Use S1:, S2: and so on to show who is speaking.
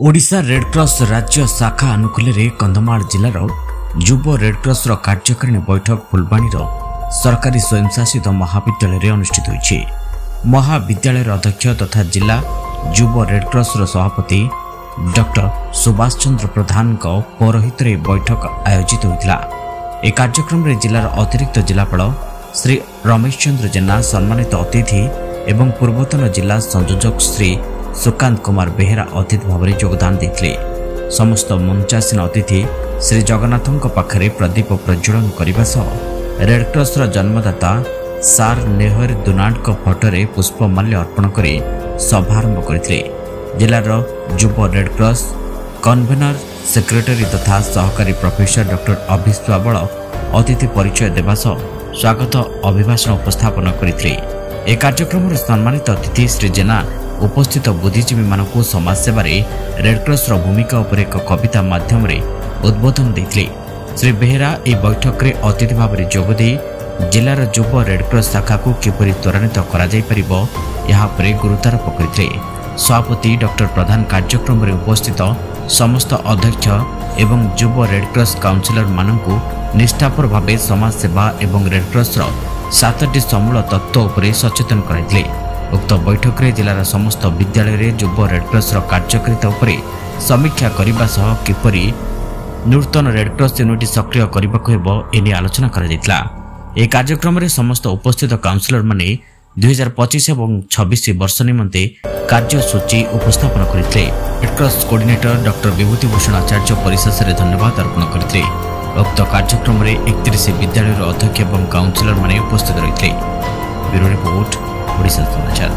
S1: Odisha Red Cross राज्य शाखा अनुकूल कंधमाल जिलार युव रेडक्रॉस कार्यकारिणी बैठक फुलबाणी सरकारी स्वयंशासित महाविद्यालय अनुष्ठित होइछि। महाविद्यालय अध्यक्ष तथा जिला युव रेडक्रॉस सभापति डॉक्टर सुभाष चंद्र प्रधान पौरोहित बैठक आयोजित होता। एक कार्यक्रम में जिलार अतिरिक्त जिलापाल श्री रमेश चंद्र जेना सम्मानित अतिथि एवं पूर्वतन जिला संयोजक श्री सुकांत कुमार बेहेरा अतिथि भाव में योगदान देते। समस्त मंचासीन अतिथि श्री जगन्नाथों पाखरे प्रदीप प्रज्वलन करने सह रेडक्रॉस जन्मदाता सार नेहर दुनाड फटोरे पुष्पमाल्य अर्पण कर शुभारंभ करते। जिलार युव रेडक्रॉस कन्वेनर सेक्रेटरी तथा सहकारी प्रोफेसर डॉक्टर अभिष्वा बल अतिथि परिचय देवा सह स्वागत अभिभाषण उपस्थापन करते। एक कार्यक्रम सम्मानित अतिथि श्री जेना उपस्थित बुद्धिजीवी मानक समाज सेवा रेडक्रॉस भूमिका उपर एक कविता माध्यम उद्बोधन देते। श्री बेहेरा यह बैठक में अतिथि भाव में जोगदे जिलार युव रेडक्रॉस शाखा को किपरि त्वरान्वित कर गुरुत्वारोप करते। सभापति डॉक्टर प्रधान कार्यक्रम में उपस्थित समस्त अध्यक्ष एवं युव रेडक्रॉस काउंसिलर मानकु निष्ठापर भाव समाज सेवा एवं रेडक्रॉस 7टी समूल तत्व उपर सचेतन कराइले। उक्त बैठक में जिलार समस्त विद्यालय युव रेडक्रॉस कार्यकारिता उपर समीक्षा करने सह किपरि नूतन रेडक्रॉस यूनिट सक्रिय करने आलोचना करा। एक कार्यक्रम में समस्त उपस्थित काउंसिलर माने 2025 और 26 वर्ष निमंते कार्यसूची उपस्थापन करते। Red Cross coordinator doctor Vibhuti Bhushan आचार्य परिशेष धन्यवाद अर्पण करते। उक्त कार्यक्रम में 31 विद्यालय अध्यक्ष और काउंसिलर माने उपस्थित रही। ब्यूरो रिपोर्ट ओडिशा समाचार।